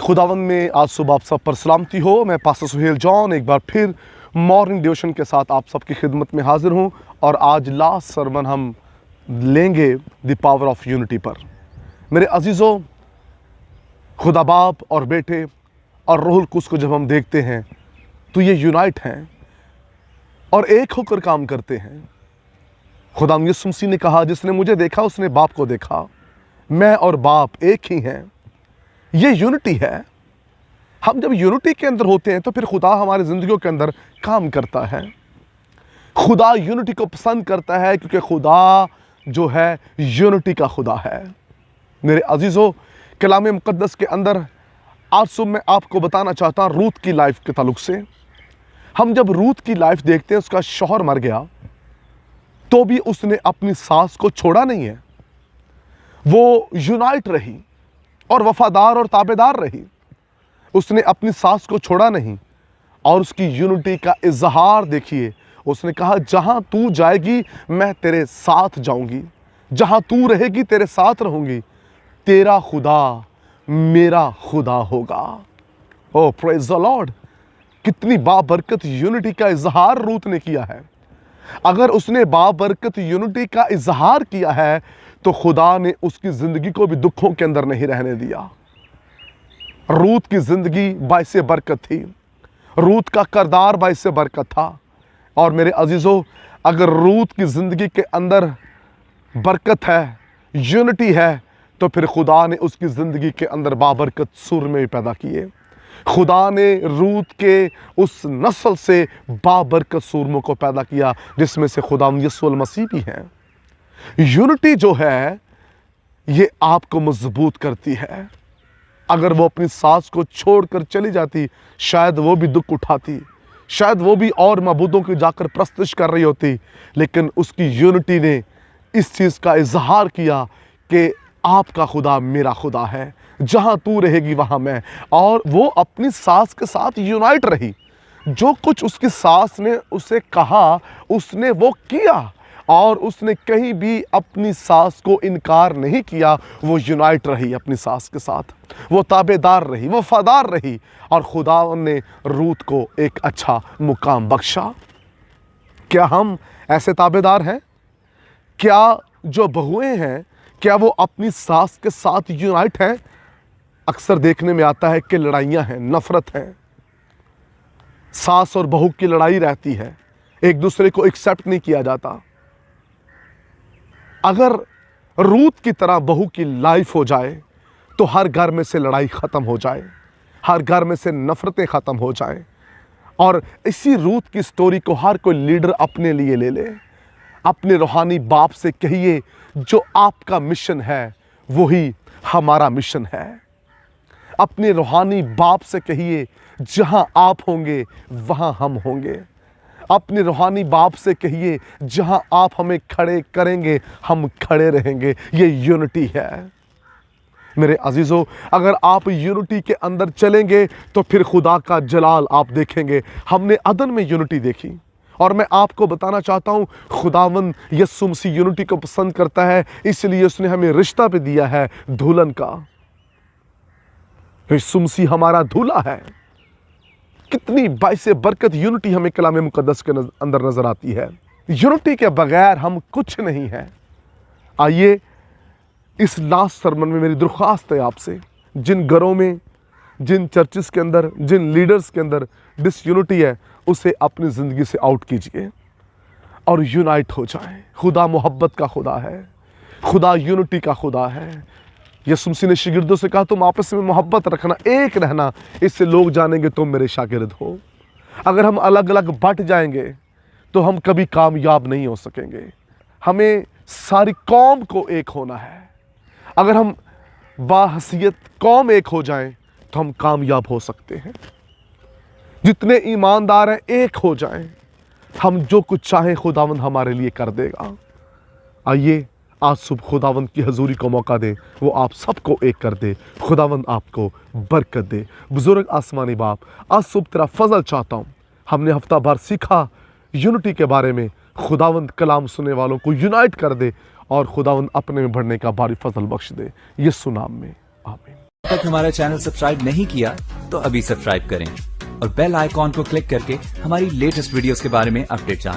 खुदावंद में आज सुबह आप सब पर सलामती हो। मैं पास्टर सुहेल जॉन एक बार फिर मॉर्निंग डिवोशन के साथ आप सबकी खिदमत में हाजिर हूँ और आज लास्ट सरमन हम लेंगे द पावर ऑफ यूनिटी पर। मेरे अजीज़ों, खुदा बाप और बेटे और रूहुल कुद्स को जब हम देखते हैं तो ये यूनाइट हैं और एक होकर काम करते हैं। खुदा यीशु मसीह ने कहा, जिसने मुझे देखा उसने बाप को देखा, मैं और बाप एक ही हैं। ये यूनिटी है। हम जब यूनिटी के अंदर होते हैं तो फिर खुदा हमारी ज़िंदगियों के अंदर काम करता है। खुदा यूनिटी को पसंद करता है क्योंकि खुदा जो है यूनिटी का खुदा है। मेरे अजीज़ों, कलाम मुक़द्दस के अंदर आज सुबह मैं आपको बताना चाहता हूँ रूत की लाइफ के ताल्लुक से। हम जब रूत की लाइफ देखते हैं, उसका शौहर मर गया तो भी उसने अपनी सास को छोड़ा नहीं है। वो यूनाइट रही और वफादार और ताबेदार रही। उसने अपनी सास को छोड़ा नहीं और उसकी यूनिटी का इजहार देखिए। उसने कहा, जहां तू जाएगी मैं तेरे साथ जाऊंगी, जहां तू रहेगी तेरे साथ रहूंगी, तेरा खुदा मेरा खुदा होगा। ओ प्रेज द लॉर्ड। कितनी बाबरकत यूनिटी का इजहार रूत ने किया है। अगर उसने बाबरकत यूनिटी का इजहार किया है तो खुदा ने उसकी ज़िंदगी को भी दुखों के अंदर नहीं रहने दिया। रूत की ज़िंदगी बाइसे बरकत थी। रूत का किरदार बाइसे बरकत था। और मेरे अजीज़ों, अगर रूत की ज़िंदगी के अंदर बरकत है, यूनिटी है, तो फिर खुदा ने उसकी ज़िंदगी के अंदर बाबरकत सूरमे भी पैदा किए। खुदा ने रूत के उस नस्ल से बाबरकत सूरमों को पैदा किया जिसमें से खुदा यीशु मसीह भी हैं। यूनिटी जो है ये आपको मजबूत करती है। अगर वो अपनी सास को छोड़कर चली जाती, शायद वो भी दुख उठाती, शायद वो भी और मबूदों की जाकर प्रस्तुत कर रही होती, लेकिन उसकी यूनिटी ने इस चीज़ का इजहार किया कि आपका खुदा मेरा खुदा है, जहां तू रहेगी वहां मैं। और वो अपनी सास के साथ यूनाइट रही। जो कुछ उसकी सास ने उसे कहा उसने वो किया और उसने कहीं भी अपनी सास को इनकार नहीं किया। वो यूनाइट रही अपनी सास के साथ, वो ताबेदार रही, वो वफादार रही और खुदा ने रूत को एक अच्छा मुकाम बख्शा। क्या हम ऐसे ताबेदार हैं? क्या जो बहुएं हैं, क्या वो अपनी सास के साथ यूनाइट हैं? अक्सर देखने में आता है कि लड़ाइयाँ हैं, नफरत है, सास और बहू की लड़ाई रहती है, एक दूसरे को एक्सेप्ट नहीं किया जाता। अगर रूत की तरह बहू की लाइफ हो जाए तो हर घर में से लड़ाई ख़त्म हो जाए, हर घर में से नफ़रतें ख़त्म हो जाएं। और इसी रूत की स्टोरी को हर कोई लीडर अपने लिए ले ले। अपने रूहानी बाप से कहिए, जो आपका मिशन है वही हमारा मिशन है। अपने रूहानी बाप से कहिए, जहां आप होंगे वहां हम होंगे। अपने रूहानी बाप से कहिए, जहां आप हमें खड़े करेंगे हम खड़े रहेंगे। ये यूनिटी है। मेरे अजीज़ों, अगर आप यूनिटी के अंदर चलेंगे तो फिर खुदा का जलाल आप देखेंगे। हमने अदन में यूनिटी देखी और मैं आपको बताना चाहता हूँ, खुदावंद यीशु मसीह यूनिटी को पसंद करता है, इसलिए उसने हमें रिश्ता भी दिया है दुल्हन का। यीशु मसीह हमारा दूल्हा है। कितनी बाइसे बरकत यूनिटी हमें कलाम मुक़द्दस के अंदर नजर आती है। यूनिटी के बगैर हम कुछ नहीं है। आइए, इस लास्ट सरमन में मेरी दरख्वास्त है आपसे, जिन घरों में, जिन चर्चेस के अंदर, जिन लीडर्स के अंदर डिसयूनिटी है, उसे अपनी ज़िंदगी से आउट कीजिए और यूनाइट हो जाए। खुदा मोहब्बत का खुदा है, खुदा यूनिटी का खुदा है। यीशु मसीह ने शागिर्दों से कहा, तुम आपस में मोहब्बत रखना, एक रहना, इससे लोग जानेंगे तुम मेरे शागिर्द हो। अगर हम अलग अलग बट जाएंगे तो हम कभी कामयाब नहीं हो सकेंगे। हमें सारी कौम को एक होना है। अगर हम बाहसियत कौम एक हो जाएं तो हम कामयाब हो सकते हैं। जितने ईमानदार हैं एक हो जाएं, हम जो कुछ चाहें खुदावंद हमारे लिए कर देगा। आइए, आज सुबह खुदावंद की हजूरी को मौका दे, वो आप सबको एक कर दे। खुदावंद आपको बरकत दे। बुजुर्ग आसमानी बाप, आज सुबह तेरा फजल चाहता हूँ। हमने हफ्ता भर सीखा यूनिटी के बारे में। खुदावंद कलाम सुनने वालों को यूनाइट कर दे और खुदावंद अपने में बढ़ने का भारी फजल बख्श दे। यीशु नाम में आमीन। तक हमारा चैनल सब्सक्राइब नहीं किया तो अभी सब्सक्राइब करें और बेल आइकॉन को क्लिक करके हमारी लेटेस्ट वीडियोस के बारे में अपडेट जानें।